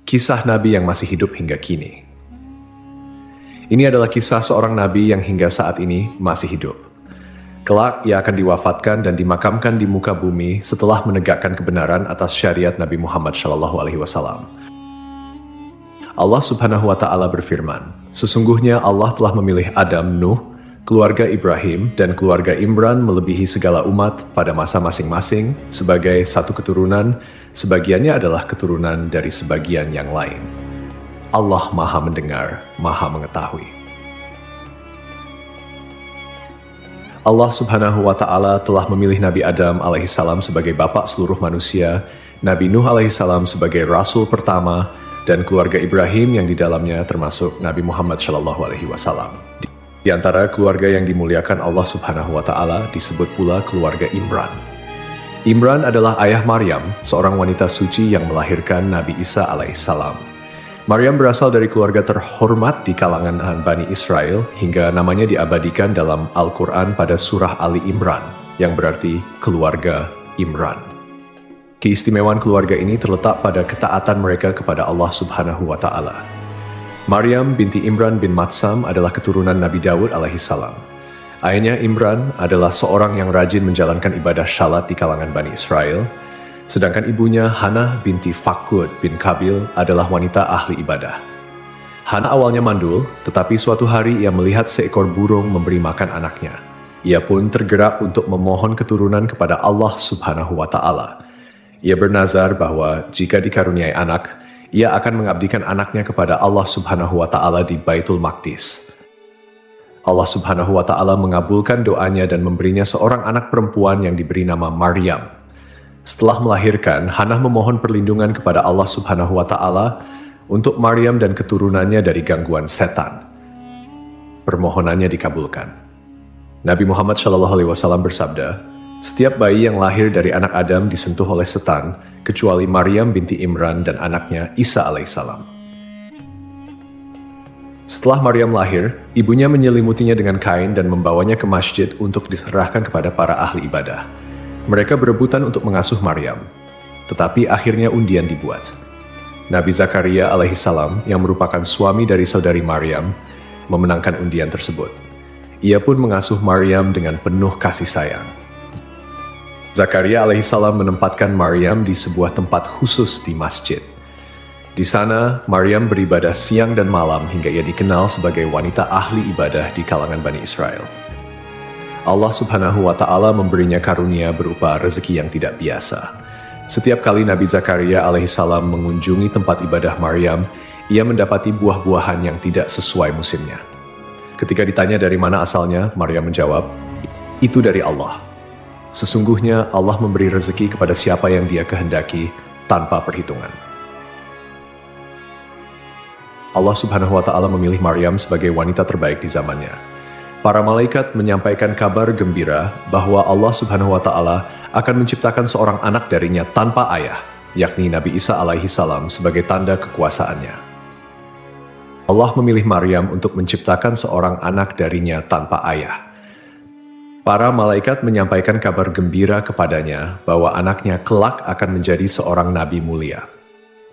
Kisah Nabi yang masih hidup hingga kini. Ini adalah kisah seorang Nabi yang hingga saat ini masih hidup. Kelak ia akan diwafatkan dan dimakamkan di muka bumi setelah menegakkan kebenaran atas syariat Nabi Muhammad SAW. Allah Subhanahu wa Ta'ala berfirman, "Sesungguhnya Allah telah memilih Adam, Nuh, keluarga Ibrahim, dan keluarga Imran melebihi segala umat pada masa masing-masing sebagai satu keturunan, sebagiannya adalah keturunan dari sebagian yang lain. Allah Maha Mendengar, Maha Mengetahui." Allah Subhanahu wa Ta'ala telah memilih Nabi Adam alaihissalam sebagai bapak seluruh manusia, Nabi Nuh alaihissalam sebagai rasul pertama, dan keluarga Ibrahim yang di dalamnya termasuk Nabi Muhammad SAW. Di antara keluarga yang dimuliakan Allah Subhanahu wa Ta'ala disebut pula keluarga Imran. Imran adalah ayah Maryam, seorang wanita suci yang melahirkan Nabi Isa alaihissalam. Maryam berasal dari keluarga terhormat di kalangan Bani Israel hingga namanya diabadikan dalam Al-Quran pada surah Ali Imran, yang berarti keluarga Imran. Keistimewaan keluarga ini terletak pada ketaatan mereka kepada Allah Subhanahu wa Ta'ala. Maryam binti Imran bin Matsam adalah keturunan Nabi Daud alaihissalam. Ayahnya Imran adalah seorang yang rajin menjalankan ibadah syalat di kalangan Bani Israel, sedangkan ibunya Hannah binti Fakud bin Kabil adalah wanita ahli ibadah. Hannah awalnya mandul, tetapi suatu hari ia melihat seekor burung memberi makan anaknya. Ia pun tergerak untuk memohon keturunan kepada Allah Subhanahu wa Ta'ala. Ia bernazar bahwa jika dikaruniai anak, ia akan mengabdikan anaknya kepada Allah Subhanahu wa Ta'ala di Baitul Maqdis. Allah Subhanahu wa Ta'ala mengabulkan doanya dan memberinya seorang anak perempuan yang diberi nama Maryam. Setelah melahirkan, Hannah memohon perlindungan kepada Allah Subhanahu wa Ta'ala untuk Maryam dan keturunannya dari gangguan setan. Permohonannya dikabulkan. Nabi Muhammad SAW bersabda, "Setiap bayi yang lahir dari anak Adam disentuh oleh setan, kecuali Maryam binti Imran dan anaknya Isa alaihissalam." Setelah Maryam lahir, ibunya menyelimutinya dengan kain dan membawanya ke masjid untuk diserahkan kepada para ahli ibadah. Mereka berebutan untuk mengasuh Maryam, tetapi akhirnya undian dibuat. Nabi Zakaria alaihissalam yang merupakan suami dari saudari Maryam memenangkan undian tersebut. Ia pun mengasuh Maryam dengan penuh kasih sayang. Zakaria alaihissalam menempatkan Maryam di sebuah tempat khusus di masjid. Di sana, Maryam beribadah siang dan malam hingga ia dikenal sebagai wanita ahli ibadah di kalangan Bani Israel. Allah Subhanahu wa Ta'ala memberinya karunia berupa rezeki yang tidak biasa. Setiap kali Nabi Zakaria alaihissalam mengunjungi tempat ibadah Maryam, ia mendapati buah-buahan yang tidak sesuai musimnya. Ketika ditanya dari mana asalnya, Maryam menjawab, "Itu dari Allah. Sesungguhnya Allah memberi rezeki kepada siapa yang Dia kehendaki tanpa perhitungan." Allah Subhanahu wa Ta'ala memilih Maryam sebagai wanita terbaik di zamannya. Para malaikat menyampaikan kabar gembira bahwa Allah Subhanahu wa Ta'ala akan menciptakan seorang anak darinya tanpa ayah, yakni Nabi Isa alaihissalam sebagai tanda kekuasaannya. Allah memilih Maryam untuk menciptakan seorang anak darinya tanpa ayah. Para malaikat menyampaikan kabar gembira kepadanya bahwa anaknya kelak akan menjadi seorang nabi mulia.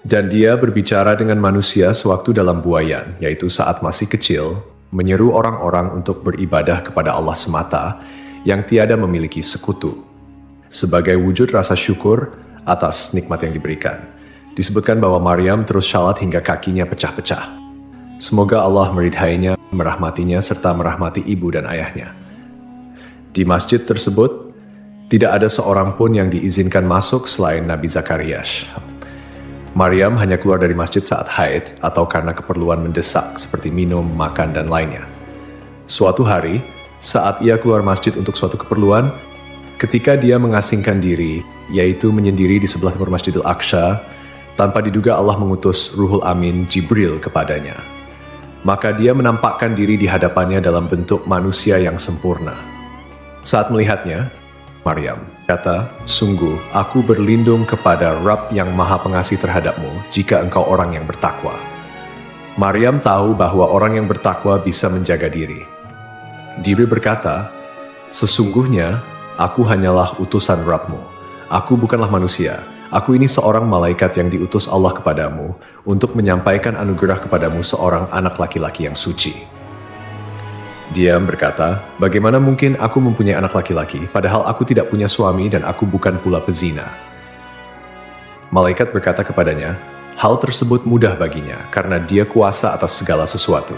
Dan dia berbicara dengan manusia sewaktu dalam buayan, yaitu saat masih kecil, menyeru orang-orang untuk beribadah kepada Allah semata yang tiada memiliki sekutu. Sebagai wujud rasa syukur atas nikmat yang diberikan, disebutkan bahwa Maryam terus syalat hingga kakinya pecah-pecah. Semoga Allah meridhainya, merahmatinya, serta merahmati ibu dan ayahnya. Di masjid tersebut, tidak ada seorang pun yang diizinkan masuk selain Nabi Zakaria. Maryam hanya keluar dari masjid saat haid atau karena keperluan mendesak seperti minum, makan, dan lainnya. Suatu hari, saat ia keluar masjid untuk suatu keperluan, ketika dia mengasingkan diri, yaitu menyendiri di sebelah timur Masjidil Aqsa, tanpa diduga Allah mengutus Ruhul Amin Jibril kepadanya. Maka dia menampakkan diri di hadapannya dalam bentuk manusia yang sempurna. Saat melihatnya, Maryam kata, "Sungguh, aku berlindung kepada Rabb yang Maha Pengasih terhadapmu jika engkau orang yang bertakwa." Maryam tahu bahwa orang yang bertakwa bisa menjaga diri. Jibril berkata, "Sesungguhnya, aku hanyalah utusan Rabb-mu. Aku bukanlah manusia. Aku ini seorang malaikat yang diutus Allah kepadamu untuk menyampaikan anugerah kepadamu seorang anak laki-laki yang suci. Dia berkata, bagaimana mungkin aku mempunyai anak laki-laki, padahal aku tidak punya suami dan aku bukan pula pezina. Malaikat berkata kepadanya, hal tersebut mudah baginya, karena dia kuasa atas segala sesuatu.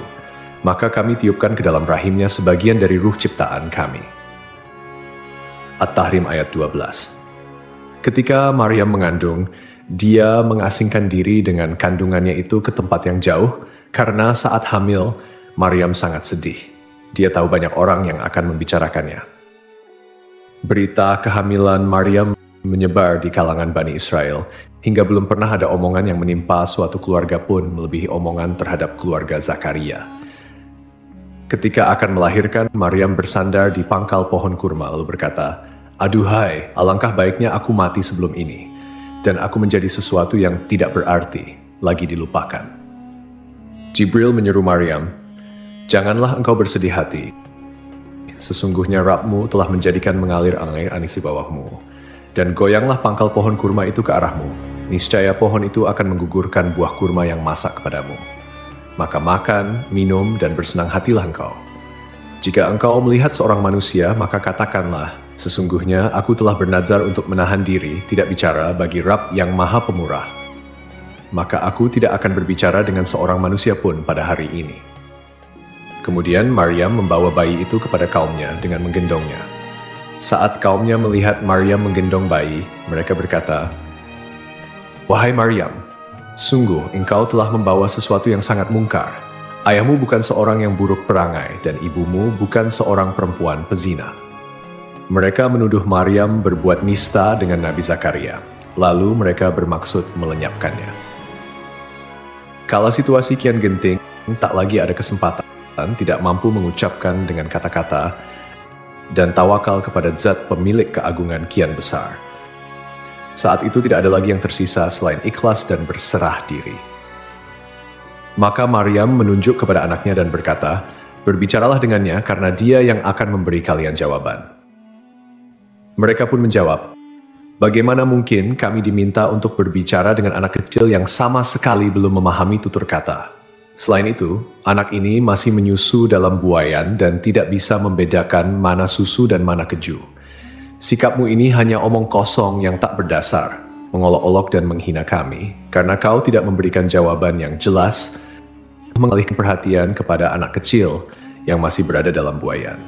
Maka kami tiupkan ke dalam rahimnya sebagian dari ruh ciptaan kami. At-Tahrim ayat 12. Ketika Maryam mengandung, dia mengasingkan diri dengan kandungannya itu ke tempat yang jauh, karena saat hamil, Maryam sangat sedih. Dia tahu banyak orang yang akan membicarakannya. Berita kehamilan Maryam menyebar di kalangan Bani Israel, hingga belum pernah ada omongan yang menimpa suatu keluarga pun melebihi omongan terhadap keluarga Zakaria. Ketika akan melahirkan, Maryam bersandar di pangkal pohon kurma lalu berkata, aduhai, alangkah baiknya aku mati sebelum ini, dan aku menjadi sesuatu yang tidak berarti, lagi dilupakan. Jibril menyeru Maryam, janganlah engkau bersedih hati. Sesungguhnya Rabbmu telah menjadikan mengalir air anis di bawahmu. Dan goyanglah pangkal pohon kurma itu ke arahmu. Niscaya pohon itu akan menggugurkan buah kurma yang masak kepadamu. Maka makan, minum, dan bersenang hatilah engkau. Jika engkau melihat seorang manusia, maka katakanlah, sesungguhnya aku telah bernazar untuk menahan diri, tidak bicara bagi Rabb yang Maha Pemurah. Maka aku tidak akan berbicara dengan seorang manusia pun pada hari ini. Kemudian Maryam membawa bayi itu kepada kaumnya dengan menggendongnya. Saat kaumnya melihat Maryam menggendong bayi, mereka berkata, wahai Maryam, sungguh engkau telah membawa sesuatu yang sangat mungkar. Ayahmu bukan seorang yang buruk perangai, dan ibumu bukan seorang perempuan pezina. Mereka menuduh Maryam berbuat nista dengan Nabi Zakaria. Lalu mereka bermaksud melenyapkannya. Kala situasi kian genting, tak lagi ada kesempatan, tidak mampu mengucapkan dengan kata-kata, dan tawakal kepada Zat pemilik keagungan kian besar. Saat itu tidak ada lagi yang tersisa selain ikhlas dan berserah diri. Maka Maryam menunjuk kepada anaknya dan berkata, berbicaralah dengannya karena dia yang akan memberi kalian jawaban. Mereka pun menjawab, bagaimana mungkin kami diminta untuk berbicara dengan anak kecil yang sama sekali belum memahami tutur kata. Selain itu, anak ini masih menyusu dalam buayan dan tidak bisa membedakan mana susu dan mana keju. Sikapmu ini hanya omong kosong yang tak berdasar, mengolok-olok dan menghina kami, karena kau tidak memberikan jawaban yang jelas, mengalihkan perhatian kepada anak kecil yang masih berada dalam buayan.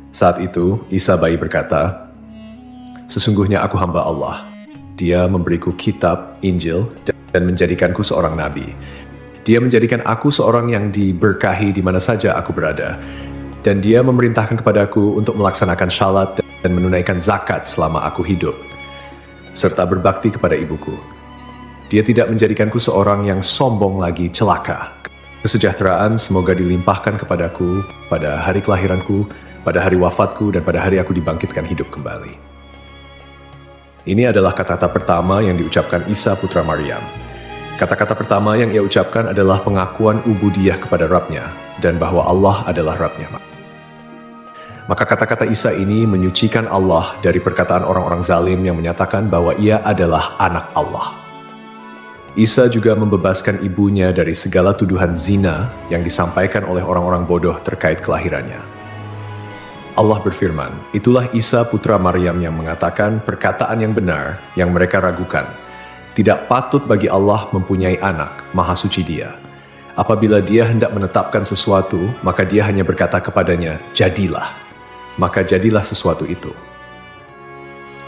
Saat itu, Isa bayi berkata, sesungguhnya aku hamba Allah. Dia memberiku kitab, Injil, dan menjadikanku seorang nabi. Dia menjadikan aku seorang yang diberkahi di mana saja aku berada. Dan dia memerintahkan kepadaku untuk melaksanakan syalat dan menunaikan zakat selama aku hidup, serta berbakti kepada ibuku. Dia tidak menjadikanku seorang yang sombong lagi celaka. Kesejahteraan semoga dilimpahkan kepadaku pada hari kelahiranku, pada hari wafatku, dan pada hari aku dibangkitkan hidup kembali. Ini adalah kata-kata pertama yang diucapkan Isa putra Maryam. Kata-kata pertama yang ia ucapkan adalah pengakuan ubudiyah kepada Rabb-nya, dan bahwa Allah adalah Rabb-nya. Maka kata-kata Isa ini menyucikan Allah dari perkataan orang-orang zalim yang menyatakan bahwa ia adalah anak Allah. Isa juga membebaskan ibunya dari segala tuduhan zina yang disampaikan oleh orang-orang bodoh terkait kelahirannya. Allah berfirman, itulah Isa putra Maryam yang mengatakan perkataan yang benar yang mereka ragukan. Tidak patut bagi Allah mempunyai anak, maha suci dia. Apabila dia hendak menetapkan sesuatu, maka dia hanya berkata kepadanya, jadilah. Maka jadilah sesuatu itu.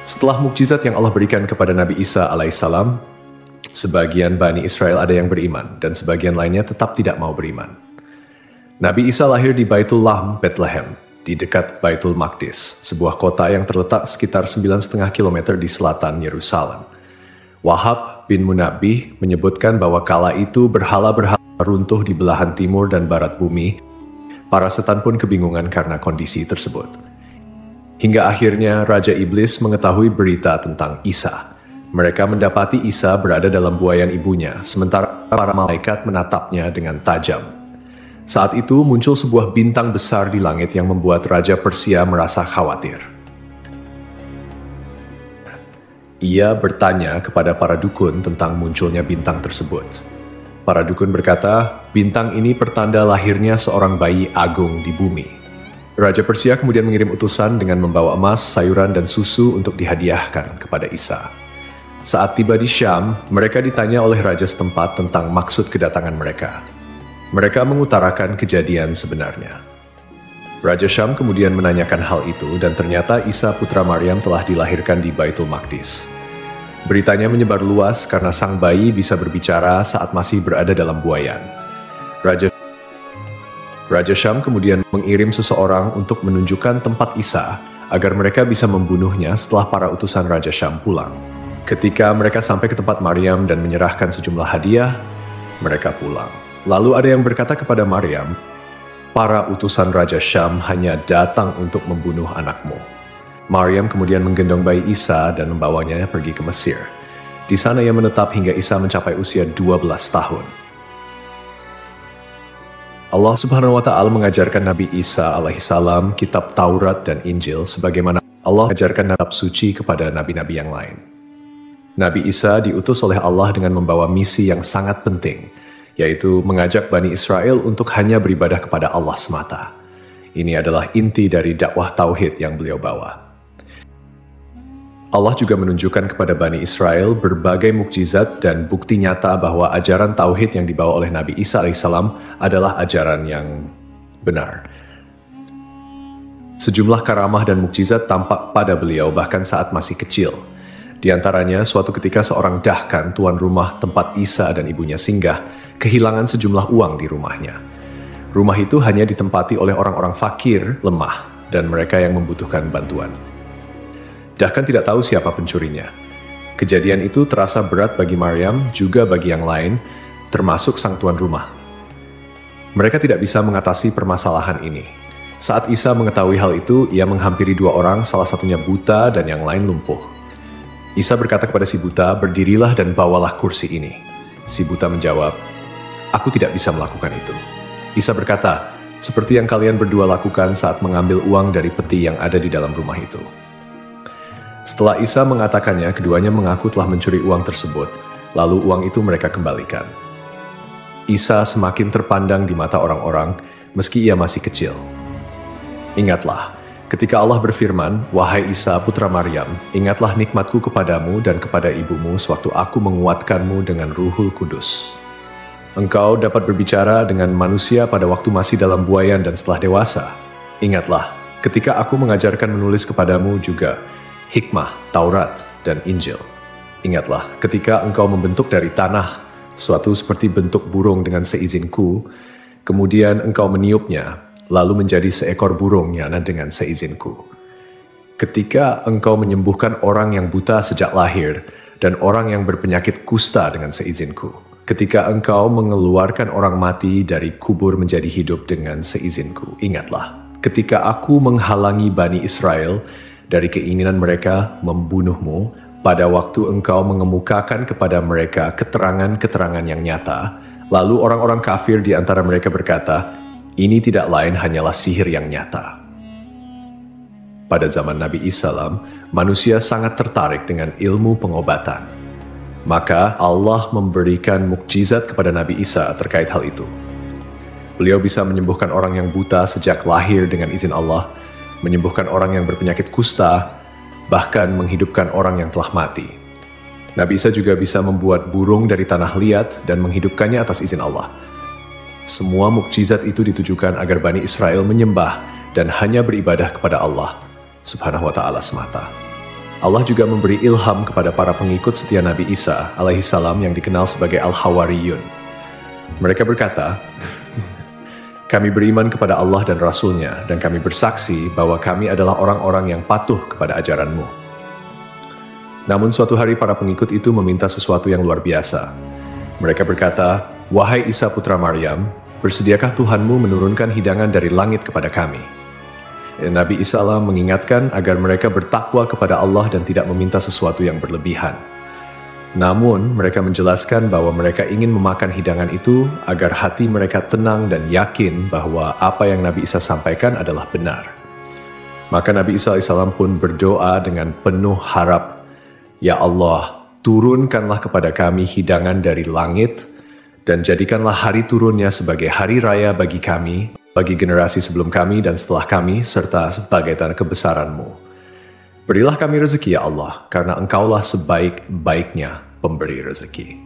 Setelah mukjizat yang Allah berikan kepada Nabi Isa alaihissalam, sebagian Bani Israel ada yang beriman, dan sebagian lainnya tetap tidak mau beriman. Nabi Isa lahir di Baitul Lahm, Bethlehem, di dekat Baitul Maqdis, sebuah kota yang terletak sekitar 9,5 km di selatan Yerusalem. Wahab bin Munabbih menyebutkan bahwa kala itu berhala-berhala runtuh di belahan timur dan barat bumi. Para setan pun kebingungan karena kondisi tersebut. Hingga akhirnya Raja Iblis mengetahui berita tentang Isa. Mereka mendapati Isa berada dalam buayan ibunya, sementara para malaikat menatapnya dengan tajam. Saat itu muncul sebuah bintang besar di langit yang membuat Raja Persia merasa khawatir. Ia bertanya kepada para dukun tentang munculnya bintang tersebut. Para dukun berkata, bintang ini pertanda lahirnya seorang bayi agung di bumi. Raja Persia kemudian mengirim utusan dengan membawa emas, sayuran, dan susu untuk dihadiahkan kepada Isa. Saat tiba di Syam, mereka ditanya oleh raja setempat tentang maksud kedatangan mereka. Mereka mengutarakan kejadian sebenarnya. Raja Syam kemudian menanyakan hal itu dan ternyata Isa putra Maryam telah dilahirkan di Baitul Maqdis. Beritanya menyebar luas karena sang bayi bisa berbicara saat masih berada dalam buayan. Raja Syam kemudian mengirim seseorang untuk menunjukkan tempat Isa agar mereka bisa membunuhnya setelah para utusan Raja Syam pulang. Ketika mereka sampai ke tempat Maryam dan menyerahkan sejumlah hadiah, mereka pulang. Lalu ada yang berkata kepada Maryam, para utusan Raja Syam hanya datang untuk membunuh anakmu. Maryam kemudian menggendong bayi Isa dan membawanya pergi ke Mesir. Di sana ia menetap hingga Isa mencapai usia 12 tahun. Allah Subhanahu wa Ta'ala mengajarkan Nabi Isa alaihissalam kitab Taurat dan Injil sebagaimana Allah mengajarkan kitab suci kepada nabi-nabi yang lain. Nabi Isa diutus oleh Allah dengan membawa misi yang sangat penting, yaitu mengajak Bani Israel untuk hanya beribadah kepada Allah semata. Ini adalah inti dari dakwah tauhid yang beliau bawa. Allah juga menunjukkan kepada Bani Israel berbagai mukjizat dan bukti nyata bahwa ajaran tauhid yang dibawa oleh Nabi Isa alaihissalam adalah ajaran yang benar. Sejumlah karamah dan mukjizat tampak pada beliau bahkan saat masih kecil. Di antaranya, suatu ketika seorang dahkan tuan rumah tempat Isa dan ibunya singgah kehilangan sejumlah uang di rumahnya. Rumah itu hanya ditempati oleh orang-orang fakir, lemah, dan mereka yang membutuhkan bantuan. Dahkan tidak tahu siapa pencurinya. Kejadian itu terasa berat bagi Maryam, juga bagi yang lain, termasuk sang tuan rumah. Mereka tidak bisa mengatasi permasalahan ini. Saat Isa mengetahui hal itu, ia menghampiri dua orang, salah satunya buta dan yang lain lumpuh. Isa berkata kepada si buta, berdirilah dan bawalah kursi ini. Si buta menjawab, aku tidak bisa melakukan itu. Isa berkata, seperti yang kalian berdua lakukan saat mengambil uang dari peti yang ada di dalam rumah itu. Setelah Isa mengatakannya, keduanya mengaku telah mencuri uang tersebut, lalu uang itu mereka kembalikan. Isa semakin terpandang di mata orang-orang, meski ia masih kecil. Ingatlah, ketika Allah berfirman, wahai Isa putra Maryam, ingatlah nikmatku kepadamu dan kepada ibumu sewaktu aku menguatkanmu dengan Ruhul Kudus. Engkau dapat berbicara dengan manusia pada waktu masih dalam buayan dan setelah dewasa. Ingatlah, ketika aku mengajarkan menulis kepadamu juga, hikmah, Taurat, dan Injil. Ingatlah, ketika engkau membentuk dari tanah, suatu seperti bentuk burung dengan seizinku, kemudian engkau meniupnya, lalu menjadi seekor burung yana dengan seizinku. Ketika engkau menyembuhkan orang yang buta sejak lahir, dan orang yang berpenyakit kusta dengan seizinku. Ketika engkau mengeluarkan orang mati dari kubur menjadi hidup dengan seizinku. Ingatlah, ketika aku menghalangi Bani Israel dari keinginan mereka membunuhmu, pada waktu engkau mengemukakan kepada mereka keterangan-keterangan yang nyata, lalu orang-orang kafir di antara mereka berkata, ini tidak lain hanyalah sihir yang nyata. Pada zaman Nabi Isa, manusia sangat tertarik dengan ilmu pengobatan. Maka Allah memberikan mukjizat kepada Nabi Isa terkait hal itu. Beliau bisa menyembuhkan orang yang buta sejak lahir dengan izin Allah, menyembuhkan orang yang berpenyakit kusta, bahkan menghidupkan orang yang telah mati. Nabi Isa juga bisa membuat burung dari tanah liat dan menghidupkannya atas izin Allah. Semua mukjizat itu ditujukan agar Bani Israel menyembah dan hanya beribadah kepada Allah Subhanahu wa Ta'ala semata. Allah juga memberi ilham kepada para pengikut setia Nabi Isa alaihissalam yang dikenal sebagai Al-Hawariyun. Mereka berkata, kami beriman kepada Allah dan Rasul-Nya, dan kami bersaksi bahwa kami adalah orang-orang yang patuh kepada ajaran-Mu. Namun suatu hari para pengikut itu meminta sesuatu yang luar biasa. Mereka berkata, wahai Isa putra Maryam, bersediakah Tuhanmu menurunkan hidangan dari langit kepada kami? Nabi Isa mengingatkan agar mereka bertakwa kepada Allah dan tidak meminta sesuatu yang berlebihan. Namun, mereka menjelaskan bahwa mereka ingin memakan hidangan itu agar hati mereka tenang dan yakin bahwa apa yang Nabi Isa sampaikan adalah benar. Maka Nabi Isa AS pun berdoa dengan penuh harap Ya Allah, turunkanlah kepada kami hidangan dari langit, dan jadikanlah hari turunnya sebagai hari raya bagi kami, bagi generasi sebelum kami dan setelah kami, serta sebagai tanda kebesaran-Mu. Berilah kami rezeki ya Allah, karena Engkaulah sebaik-baiknya pemberi rezeki.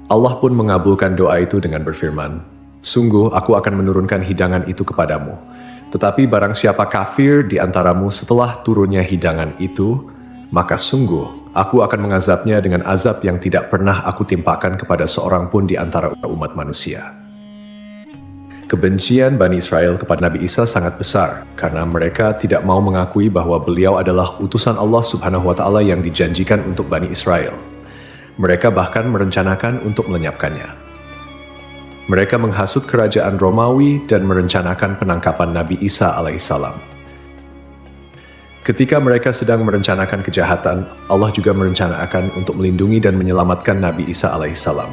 Allah pun mengabulkan doa itu dengan berfirman, sungguh aku akan menurunkan hidangan itu kepadamu. Tetapi barang siapa kafir di antaramu setelah turunnya hidangan itu, maka sungguh aku akan mengazabnya dengan azab yang tidak pernah aku timpakan kepada seorang pun di antara umat manusia. Kebencian Bani Israel kepada Nabi Isa sangat besar karena mereka tidak mau mengakui bahwa beliau adalah utusan Allah Subhanahu wa Ta'ala yang dijanjikan untuk Bani Israel. Mereka bahkan merencanakan untuk melenyapkannya. Mereka menghasut kerajaan Romawi dan merencanakan penangkapan Nabi Isa alaihissalam. Ketika mereka sedang merencanakan kejahatan, Allah juga merencanakan untuk melindungi dan menyelamatkan Nabi Isa alaihissalam.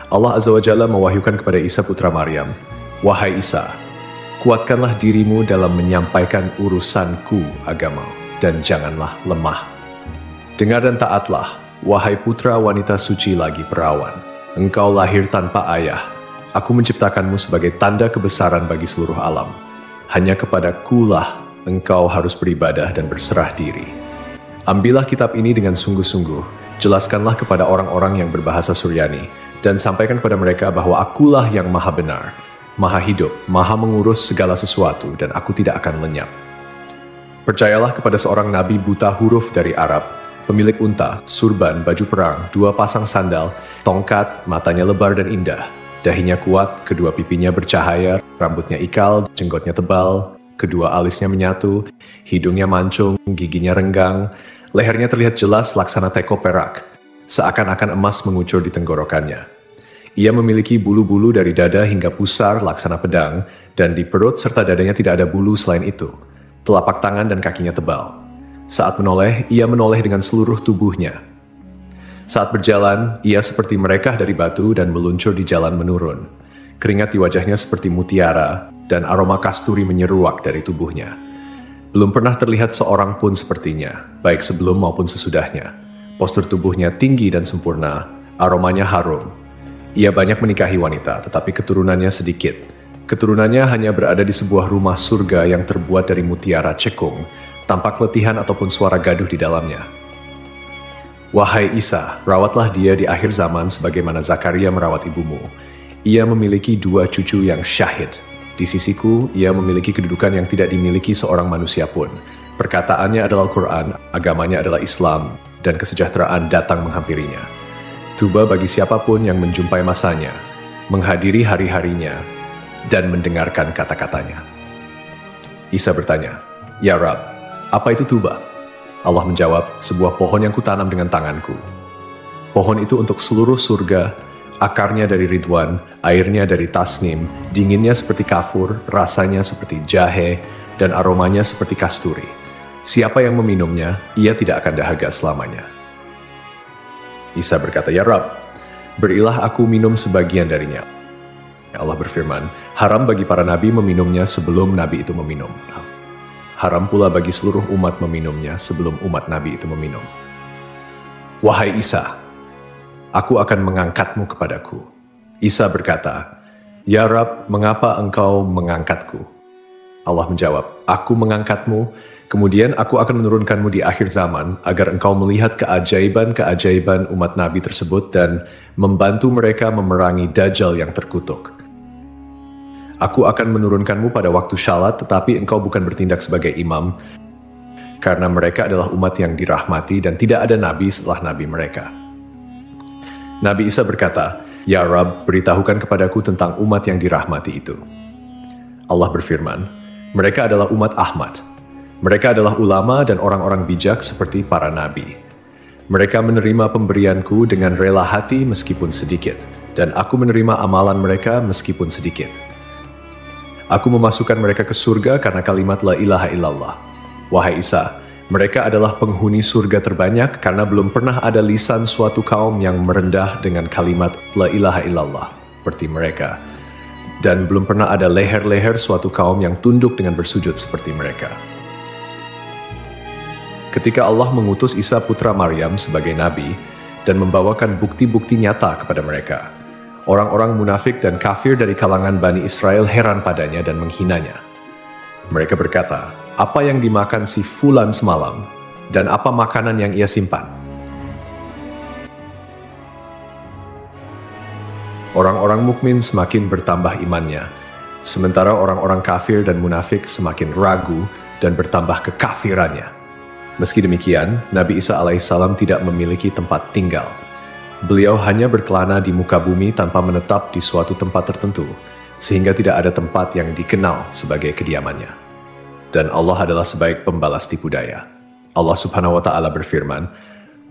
Allah Azza wa Jalla mewahyukan kepada Isa putra Maryam, wahai Isa, kuatkanlah dirimu dalam menyampaikan urusanku agama, dan janganlah lemah. Dengar dan taatlah, wahai putra wanita suci lagi perawan. Engkau lahir tanpa ayah. Aku menciptakanmu sebagai tanda kebesaran bagi seluruh alam. Hanya kepadakulah engkau harus beribadah dan berserah diri. Ambillah kitab ini dengan sungguh-sungguh, jelaskanlah kepada orang-orang yang berbahasa Suryani, dan sampaikan kepada mereka bahwa akulah yang maha benar, maha hidup, maha mengurus segala sesuatu, dan aku tidak akan lenyap. Percayalah kepada seorang nabi buta huruf dari Arab, pemilik unta, surban, baju perang, 2 pasang sandal, tongkat, matanya lebar dan indah, dahinya kuat, kedua pipinya bercahaya, rambutnya ikal, jenggotnya tebal, kedua alisnya menyatu, hidungnya mancung, giginya renggang, lehernya terlihat jelas laksana teko perak, seakan-akan emas mengucur di tenggorokannya. Ia memiliki bulu-bulu dari dada hingga pusar laksana pedang, dan di perut serta dadanya tidak ada bulu selain itu. Telapak tangan dan kakinya tebal. Saat menoleh, ia menoleh dengan seluruh tubuhnya. Saat berjalan, ia seperti merekah dari batu dan meluncur di jalan menurun. Keringat di wajahnya seperti mutiara, dan aroma kasturi menyeruak dari tubuhnya. Belum pernah terlihat seorang pun sepertinya, baik sebelum maupun sesudahnya. Postur tubuhnya tinggi dan sempurna, aromanya harum. Ia banyak menikahi wanita, tetapi keturunannya sedikit. Keturunannya hanya berada di sebuah rumah surga yang terbuat dari mutiara cekung, tanpa keletihan ataupun suara gaduh di dalamnya. Wahai Isa, rawatlah dia di akhir zaman sebagaimana Zakaria merawat ibumu. Ia memiliki 2 cucu yang syahid. Di sisiku, ia memiliki kedudukan yang tidak dimiliki seorang manusia pun. Perkataannya adalah Al-Quran, agamanya adalah Islam, dan kesejahteraan datang menghampirinya. Tuba bagi siapapun yang menjumpai masanya, menghadiri hari-harinya, dan mendengarkan kata-katanya. Isa bertanya, Ya Rab, apa itu tuba? Allah menjawab, sebuah pohon yang kutanam dengan tanganku. Pohon itu untuk seluruh surga, akarnya dari ridwan, airnya dari tasnim, dinginnya seperti kafur, rasanya seperti jahe, dan aromanya seperti kasturi. Siapa yang meminumnya, ia tidak akan dahaga selamanya. Isa berkata, Ya Rab, berilah aku minum sebagian darinya. Allah berfirman, haram bagi para nabi meminumnya sebelum nabi itu meminum. Haram pula bagi seluruh umat meminumnya sebelum umat nabi itu meminum. Wahai Isa, aku akan mengangkatmu kepadaku. Isa berkata, Ya Rab, mengapa engkau mengangkatku? Allah menjawab, aku mengangkatmu, kemudian aku akan menurunkanmu di akhir zaman, agar engkau melihat keajaiban-keajaiban umat Nabi tersebut dan membantu mereka memerangi Dajjal yang terkutuk. Aku akan menurunkanmu pada waktu syalat, tetapi engkau bukan bertindak sebagai imam, karena mereka adalah umat yang dirahmati dan tidak ada nabi setelah nabi mereka. Nabi Isa berkata, Ya Rab, beritahukan kepadaku tentang umat yang dirahmati itu. Allah berfirman, mereka adalah umat Ahmad. Mereka adalah ulama dan orang-orang bijak seperti para nabi. Mereka menerima pemberianku dengan rela hati meskipun sedikit, dan aku menerima amalan mereka meskipun sedikit. Aku memasukkan mereka ke surga karena kalimat la ilaha illallah. Wahai Isa, mereka adalah penghuni surga terbanyak karena belum pernah ada lisan suatu kaum yang merendah dengan kalimat la ilaha illallah seperti mereka. Dan belum pernah ada leher-leher suatu kaum yang tunduk dengan bersujud seperti mereka. Ketika Allah mengutus Isa putra Maryam sebagai nabi dan membawakan bukti-bukti nyata kepada mereka, orang-orang munafik dan kafir dari kalangan Bani Israel heran padanya dan menghinanya. Mereka berkata, "Apa yang dimakan si Fulan semalam, dan apa makanan yang ia simpan?" Orang-orang mukmin semakin bertambah imannya, sementara orang-orang kafir dan munafik semakin ragu dan bertambah kekafirannya. Meski demikian, Nabi Isa alaihissalam tidak memiliki tempat tinggal. Beliau hanya berkelana di muka bumi tanpa menetap di suatu tempat tertentu, sehingga tidak ada tempat yang dikenal sebagai kediamannya. Dan Allah adalah sebaik pembalas tipu daya. Allah Subhanahu wa Ta'ala berfirman,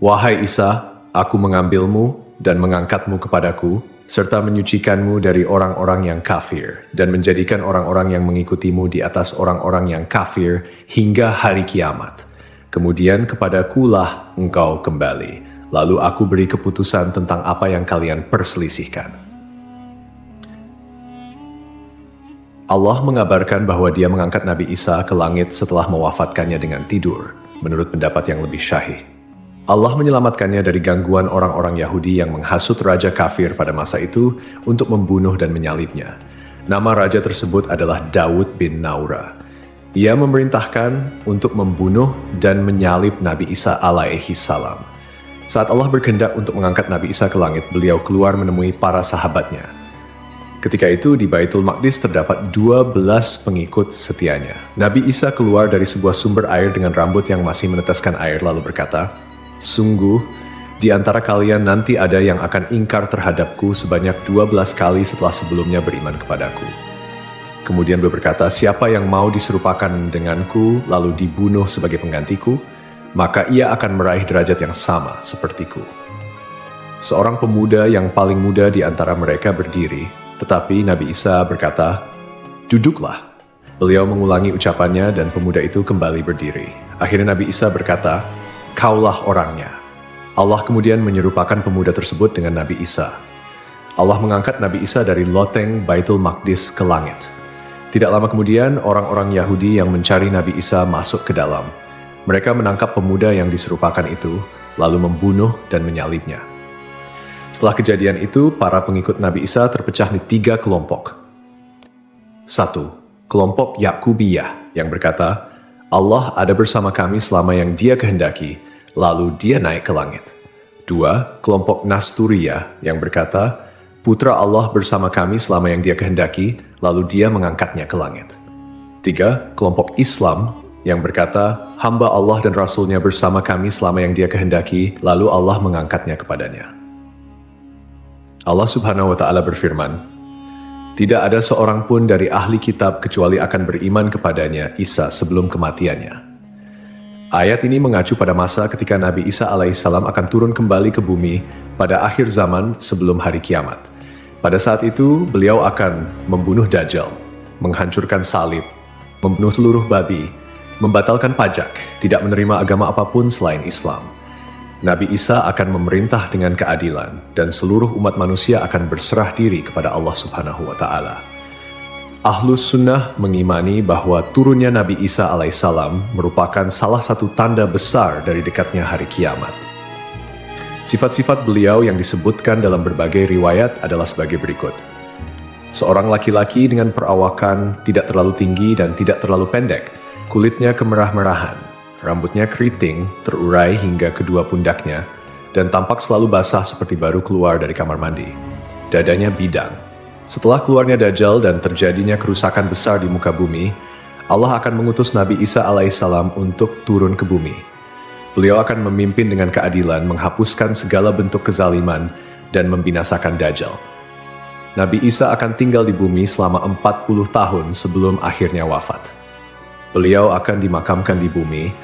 "Wahai Isa, aku mengambilmu dan mengangkatmu kepadaku, serta menyucikanmu dari orang-orang yang kafir, dan menjadikan orang-orang yang mengikutimu di atas orang-orang yang kafir hingga hari kiamat. Kemudian kepadakulah engkau kembali, lalu aku beri keputusan tentang apa yang kalian perselisihkan." Allah mengabarkan bahwa Dia mengangkat Nabi Isa ke langit setelah mewafatkannya dengan tidur, menurut pendapat yang lebih syahih. Allah menyelamatkannya dari gangguan orang-orang Yahudi yang menghasut raja kafir pada masa itu untuk membunuh dan menyalibnya. Nama raja tersebut adalah Daud bin Naura. Ia memerintahkan untuk membunuh dan menyalib Nabi Isa alaihi salam. Saat Allah berkehendak untuk mengangkat Nabi Isa ke langit, beliau keluar menemui para sahabatnya. Ketika itu di Baitul Maqdis terdapat 12 pengikut setianya. Nabi Isa keluar dari sebuah sumber air dengan rambut yang masih meneteskan air lalu berkata, "Sungguh, di antara kalian nanti ada yang akan ingkar terhadapku sebanyak 12 kali setelah sebelumnya beriman kepadaku." Kemudian beliau berkata, "Siapa yang mau diserupakan denganku lalu dibunuh sebagai penggantiku, maka ia akan meraih derajat yang sama sepertiku." Seorang pemuda yang paling muda di antara mereka berdiri, tetapi Nabi Isa berkata, "Duduklah." Beliau mengulangi ucapannya dan pemuda itu kembali berdiri. Akhirnya Nabi Isa berkata, "Kaulah orangnya." Allah kemudian menyerupakan pemuda tersebut dengan Nabi Isa. Allah mengangkat Nabi Isa dari loteng Baitul Maqdis ke langit. Tidak lama kemudian, orang-orang Yahudi yang mencari Nabi Isa masuk ke dalam. Mereka menangkap pemuda yang diserupakan itu, lalu membunuh dan menyalibnya. Setelah kejadian itu, para pengikut Nabi Isa terpecah di 3 kelompok. 1. Kelompok Yakubiyah yang berkata, "Allah ada bersama kami selama yang Dia kehendaki, lalu Dia naik ke langit." 2. Kelompok Nasturiyah yang berkata, "Putra Allah bersama kami selama yang Dia kehendaki, lalu Dia mengangkatnya ke langit." 3. Kelompok Islam yang berkata, "Hamba Allah dan Rasul-Nya bersama kami selama yang Dia kehendaki, lalu Allah mengangkatnya kepadanya." Allah Subhanahu wa Ta'ala berfirman, "Tidak ada seorang pun dari ahli kitab kecuali akan beriman kepadanya Isa sebelum kematiannya." Ayat ini mengacu pada masa ketika Nabi Isa alaihissalam akan turun kembali ke bumi pada akhir zaman sebelum hari kiamat. Pada saat itu, beliau akan membunuh Dajjal, menghancurkan salib, membunuh seluruh babi, membatalkan pajak, tidak menerima agama apapun selain Islam. Nabi Isa akan memerintah dengan keadilan, dan seluruh umat manusia akan berserah diri kepada Allah Subhanahu wa Ta'ala. Ahlus Sunnah mengimani bahwa turunnya Nabi Isa alaihissalam merupakan salah satu tanda besar dari dekatnya hari kiamat. Sifat-sifat beliau yang disebutkan dalam berbagai riwayat adalah sebagai berikut. Seorang laki-laki dengan perawakan tidak terlalu tinggi dan tidak terlalu pendek, kulitnya kemerah-merahan, rambutnya keriting, terurai hingga kedua pundaknya, dan tampak selalu basah seperti baru keluar dari kamar mandi. Dadanya bidang. Setelah keluarnya Dajjal dan terjadinya kerusakan besar di muka bumi, Allah akan mengutus Nabi Isa alaihissalam untuk turun ke bumi. Beliau akan memimpin dengan keadilan, menghapuskan segala bentuk kezaliman, dan membinasakan Dajjal. Nabi Isa akan tinggal di bumi selama 40 tahun sebelum akhirnya wafat. Beliau akan dimakamkan di bumi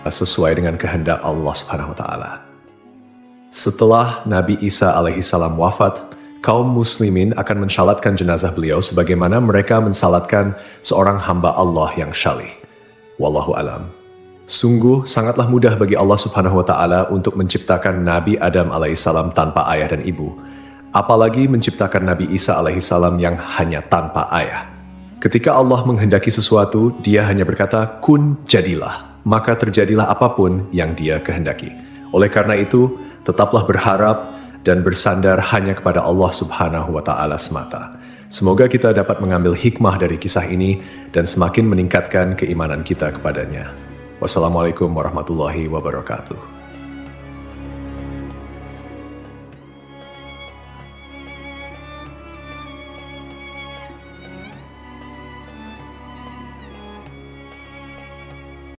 sesuai dengan kehendak Allah Subhanahu wa Ta'ala. Setelah Nabi Isa alaihissalam wafat, kaum muslimin akan mensalatkan jenazah beliau sebagaimana mereka mensalatkan seorang hamba Allah yang syalih. Wallahu alam. Sungguh sangatlah mudah bagi Allah Subhanahu wa Ta'ala untuk menciptakan Nabi Adam alaihissalam tanpa ayah dan ibu, apalagi menciptakan Nabi Isa alaihissalam yang hanya tanpa ayah. Ketika Allah menghendaki sesuatu, Dia hanya berkata, "Kun, jadilah." maka terjadilah apapun yang Dia kehendaki. Oleh karena itu, tetaplah berharap dan bersandar hanya kepada Allah Subhanahu wa Ta'ala semata. Semoga kita dapat mengambil hikmah dari kisah ini dan semakin meningkatkan keimanan kita kepadanya. Wassalamualaikum warahmatullahi wabarakatuh.